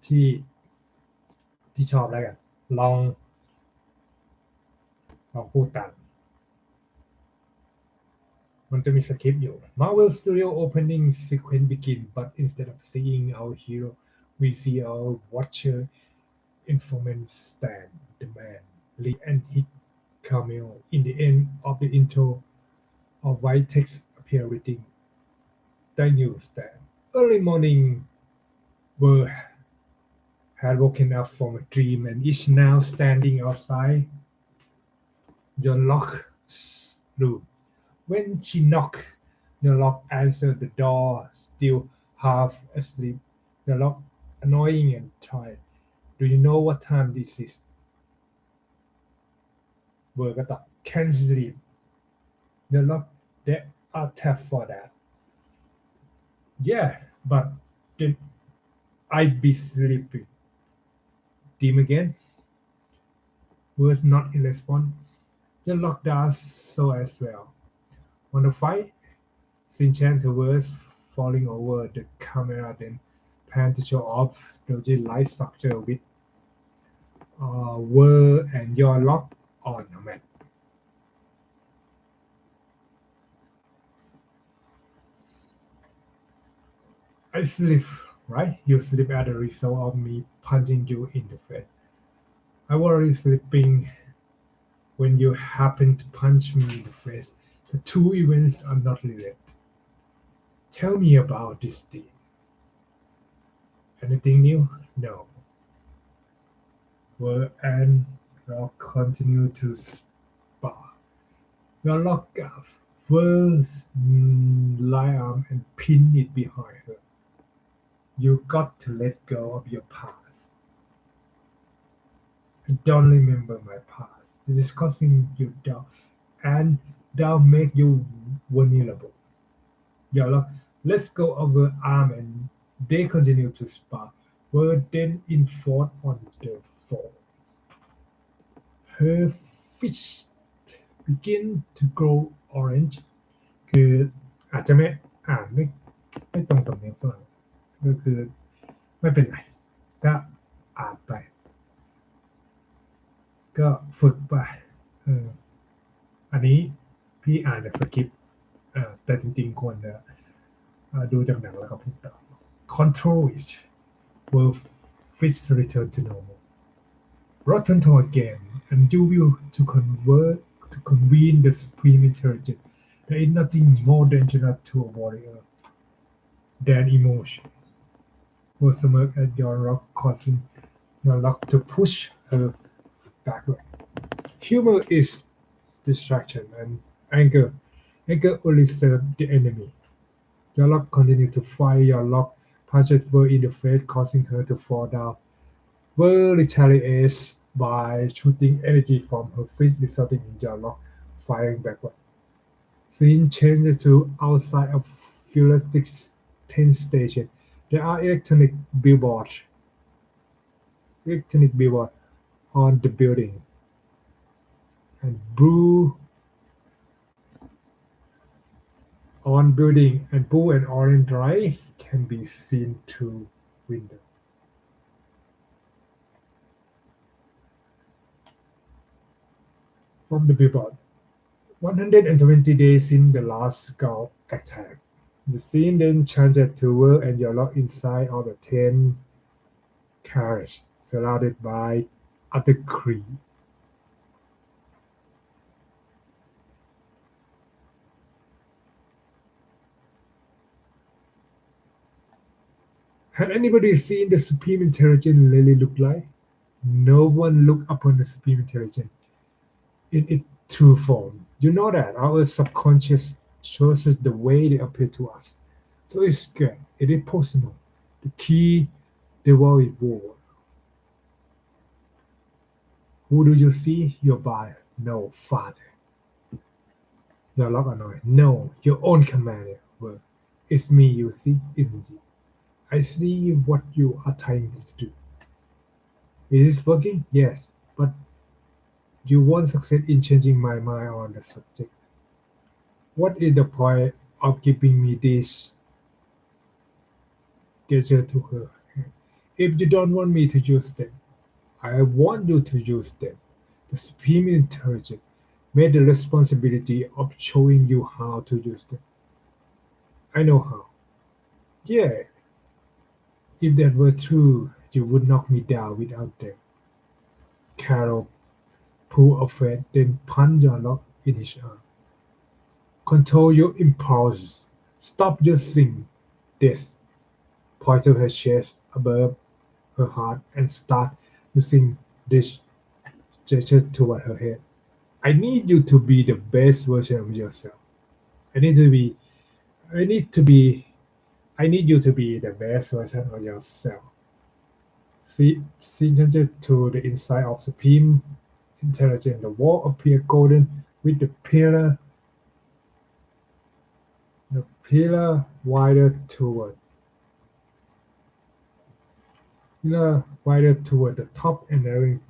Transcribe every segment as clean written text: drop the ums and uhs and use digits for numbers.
ที่ชอบแล้วกันลองพูดตามมันจะมีสคริปต์อยู่ Marvel Studio opening sequence begin but instead of seeing our hero we see our watcher informant stand the man lead and hit cameo in the end of the intro of white text appear reading the news that early morning were had woken up from a dream and is now standing outside John Locke's room. When she knocked, the lock answered the door, still half asleep. The lock, annoying and tired. Do you know what time this is? เบอร์ก็ตอบ Can't sleep. The lock, there are taps for that. Yeah, but then I'd be sleeping. Dim again. Was not in response. The lock does so as well. Wanna fight? Sinchant was falling over the camera then pan to show off the light structure with were and your lock ornament. I sleep, right? You sleep as a result of me punching you in the face. I was already sleeping when you happened to punch me in the face. The two events are not related. Tell me about this day. Anything new? No. Were and Rock continue to spar. Your lock up first lie arm and pin it behind her. You got to let go of your past. I don't remember my past. Discussing you down and that'll make you vulnerable. Your lock, let's go over arm and they continue to spar. Were then enforced on the floor. Her fists begin to grow orange คืออาจจะไม่อ่านไม่ตรงสำเนียงฝรั่งก็คือไม่เป็นไรก็อ่านไปก็ฝึกไปอันนี้พี่อ่านจากสคริปต์แต่จริงๆควรจะดูจากหนังแล้วก็พูดต่อ Control it will fist return to normal Rotten to again and you will to convene the supreme intelligence. There is nothing more dangerous to a warrior than emotion. Will smirk at your rock, causing your lock to push her backward. Humor is distraction and anger. Anger only serves the enemy. Your lock continues to fight. Your lock punches her in the face, causing her to fall down. Were retaliates by shooting energy from her fist, resulting in your lock firing backward. Scene changes to outside of futuristic train station. There are electronic billboards on the building, and blue and orange light can be seen through window. From the billboard, 120 days since the last Gulf attack. The scene then changes to Will and Yolo inside of a train carriage, surrounded by other crew. Had anybody seen the Supreme Intelligence really look like? No one looked upon the Supreme Intelligence in its true form. You know that our subconscious shows us the way they appear to us. So it's good. It is personal. The key, the world is war. Who do you see? Your buyer. No, father. Your lock annoyed. No, your own commander. Well, it's me you see, isn't it? I see what you are trying to do. Is this working? Yes, but you won't succeed in changing my mind on the subject. What is the point of giving me this gesture to her? If you don't want me to use them, I want you to use them. The Supreme Intelligence made the responsibility of showing you how to use them. I know how. Yeah, if that were true, you would knock me down without them. Carol pulled a face, then punched your lock in his arm. Control your impulses. Stop using this. Point to her chest above her heart and start using this gesture toward her head. I need you to be the best version of yourself. I need to be I need to be I need you to be the best version of yourself. See to the inside of Supreme Intelligence. The wall appeared golden with the pillar wider toward the top and narrowing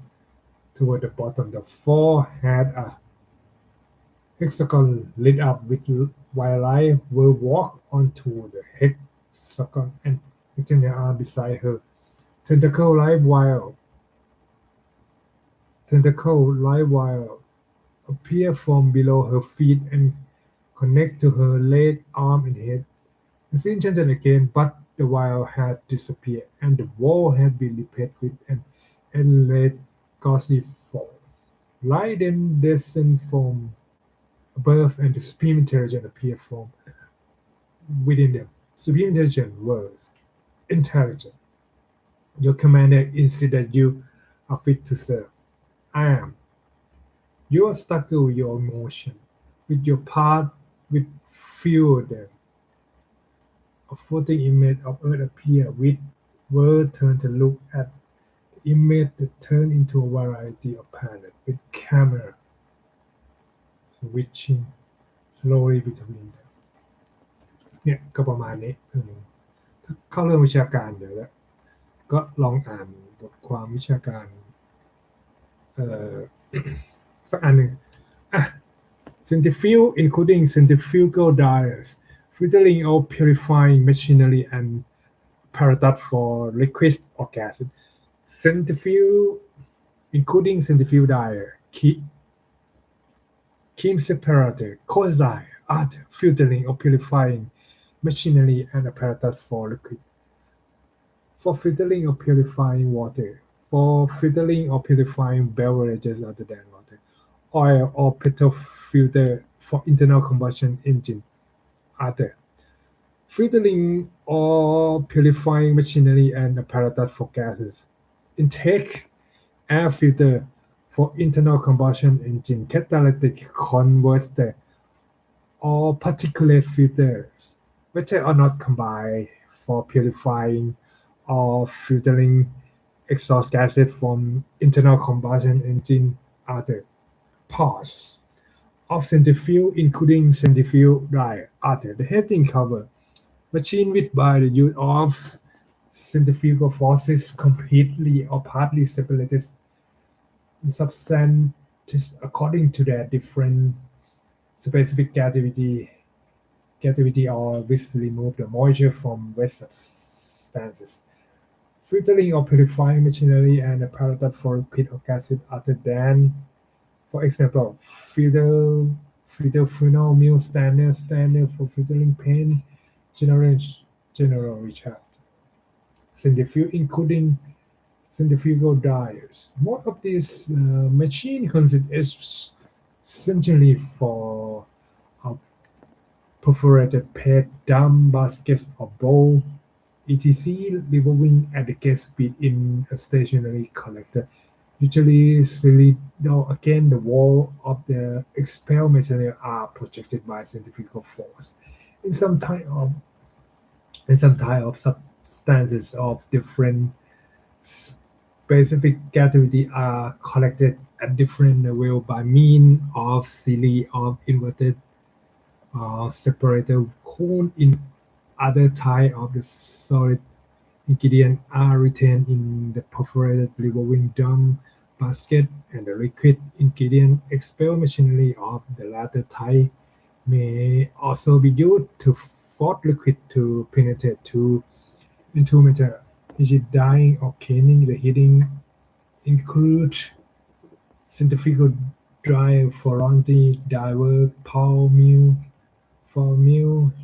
toward the bottom. The floor had a hexagon lit up with while light will walk onto the hexagon and extend her arm beside her. Tentacle light wire appear from below her feet and connect to her leg, arm, and head. The scene changed again, but the wire had disappeared, and the wall had been replaced with an endless gauzy foam. Light then descended from above, and the Supreme Intelligence appeared from within them. Supreme Intelligence was intelligent. Your commander insists that you are fit to serve. I am. You are stuck with your emotion, with your part, with few of them. A floating image of Earth appeared, with world turned to look at the image that turned into a variety of planets, with camera switching slowly between them. เนี่ยก็ประมาณนี้ถ้าเข้าเรื่องวิชาการเดี๋ยวแล้วก็ลองอ่านบทความวิชาการสักอันหนึ่งcentrifuge including centrifugal dryers, filtering or purifying machinery and apparatus for liquids or gases. Centrifuge including centrifugal dryer, Kim separator, cold dryer, art, filtering or purifying machinery and apparatus for liquid. For filtering or purifying water, for filtering or purifying beverages other than water, oil or petrol filter for internal combustion engine, other. Filtering or purifying machinery and apparatus for gases. Intake, air filter for internal combustion engine, catalytic converter, or particulate filters, whether or not combined for purifying or filtering exhaust gases from internal combustion engine, other. Parts of centrifuge including centrifuge dryer, other. The heading cover machine which by the use of centrifugal forces completely or partly separated substances according to their different specific gravity or which remove the moisture from wet substances. Filtering or purifying machinery and apparatus for liquid or gases other than, for example, filter funnel mill standard for filtering paint, general recharge. Centrifuge including centrifugal dryers. Most of these machines consist essentially for perforated plate, drum, baskets, or bowl, etc., revolving at the gate speed in a stationary collector, usually cylindrical. Again, the wall of the expelled material are projected by centrifugal force. In some type of substances of different specific gravity are collected at different levels by means of series of inverted separator cone. In other type of the solid ingredient are retained in the perforated revolving drum basket, and the liquid ingredient expelled machinery of the latter type may also be used to force liquid to penetrate into metal. Is it dyeing or cleaning? The heating include centrifugal dryer, Ferranti, diver, pulp mill,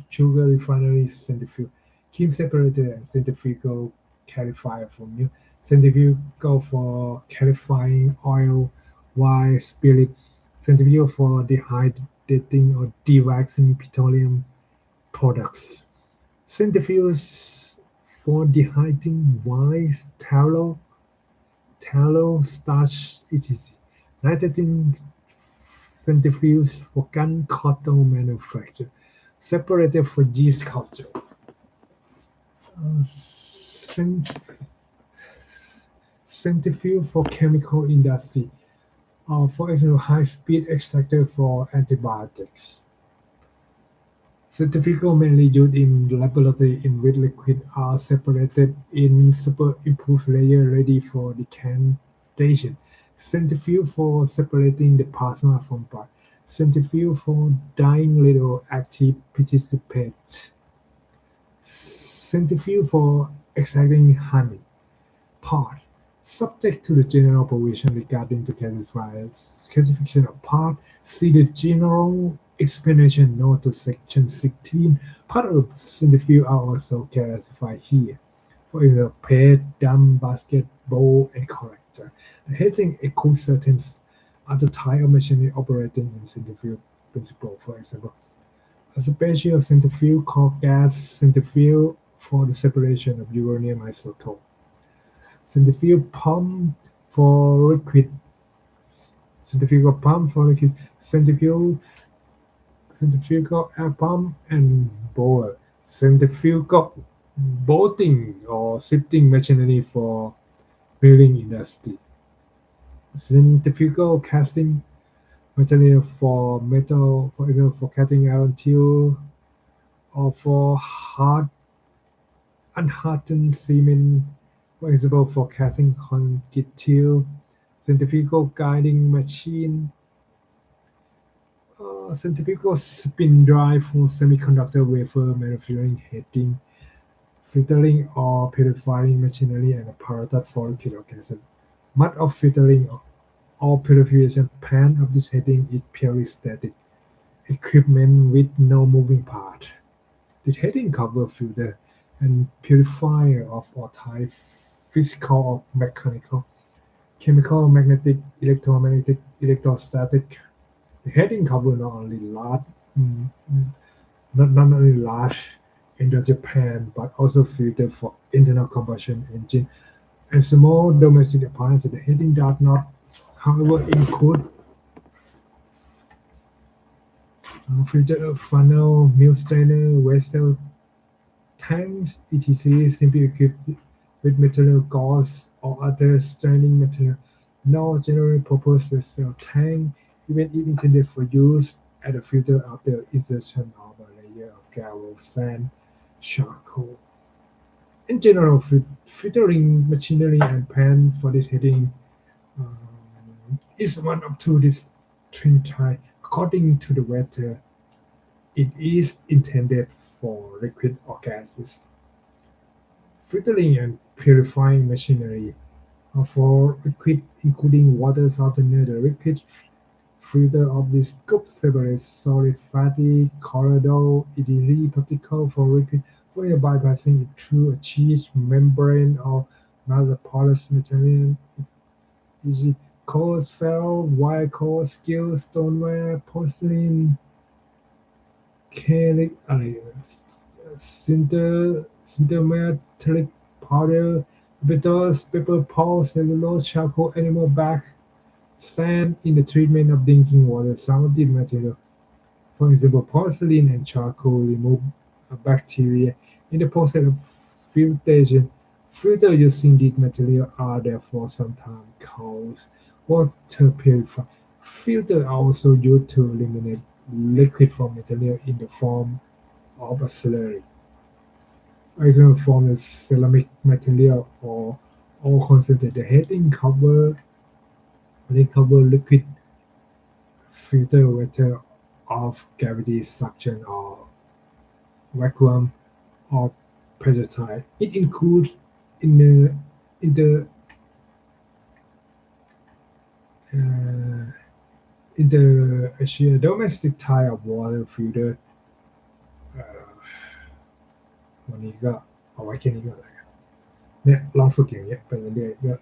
sugar refinery, centrifugal, cream separator, and centrifugal clarifier for milk, centrifugal for clarifying oil, wine, spirit, centrifugal for dehydrating or dewaxing petroleum products, centrifuges for dehydrating wines, tallow, starch, etc. Nitrogen centrifuge for gun cotton manufacture, separator for yeast culture, cent- centrifuge for chemical industry, for example, high-speed extractor for antibiotics. Centrifugal mainly used in laboratory in which liquid are separated in superimposed layers ready for decantation. Centrifuge for separating the plasma from blood. Centrifuge for dyeing radioactive participants. Centrifuge for extracting honey. Part. Subject to the general provision regarding the classification of part, see the general explanation note to section 16. Part of the centrifuge are also classified here. For example, plate, drum, basket, bowl, and collector. And heading includes certain other type of machinery operating in centrifuge principle. For example, a special centrifuge called gas centrifuge for the separation of uranium isotope. Centrifugal pump for liquid, centrifugal pump for liquid, centrifugal air pump, and boiler. Centrifugal bolting or shifting machinery for building industry. Centrifugal casting material for metal, for example, for cutting iron steel or for unhardened cement, for example, for casting concrete steel. Centrifugal guiding machine, centrifugal spin drive for semiconductor wafer manufacturing, heating, filtering or purifying machinery, and apparatus for liquid organism. Much of filtering or purification plant of this heating is purely static equipment with no moving part. The heating cover filter and purifier of all type, physical or mechanical, chemical, magnetic, electromagnetic, electrostatic. The heading cover mm, not only large Indo-Japan, but also filter for internal combustion engine and small domestic appliances. The heading does not, however, include filter funnel, milk strainer, vessel, tanks, etc. simply equipped with material gauze or other straining material. No general purpose vessel tank, even if intended for use as a filter after insertion of a layer of gravel, sand, charcoal. In general, filtering machinery and pan for this heading is one of two distinct types. According to the weather, it is intended for liquid or gases. Filtering and purifying machinery are for liquid, including water softener. The liquid filter of this scope separates solid, fatty, colloidal, etc. particle from liquid, whether bypassing it through a cheese membrane or another porous material, e.g. coal, ferro, wire core, steel, stoneware, porcelain, Catholic metallic powder, bitters, pepper, pulp, cellulose, charcoal, animal bark, sand in the treatment of drinking water, solid material. For example, porcelain and charcoal remove bacteria in the process of filtration. Filter using these materials are therefore sometimes called water purifier. Filters are also used to eliminate liquid from material in the form of a slurry. Example from the ceramic material or concentrate. The heading cover liquid filter whether of gravity suction or vacuum or pressure type. It includes in the in the Asia domestic type of water filter วันนี้ก็เอาไว้แค่นี้ก่อนเลยเนี่ยลองฝึกอย่างเงี้ยไปเรื่อยๆก็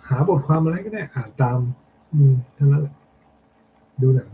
หาบทความอะไรก็ได้อ่านตามเท่านั้นแหละดูหนัง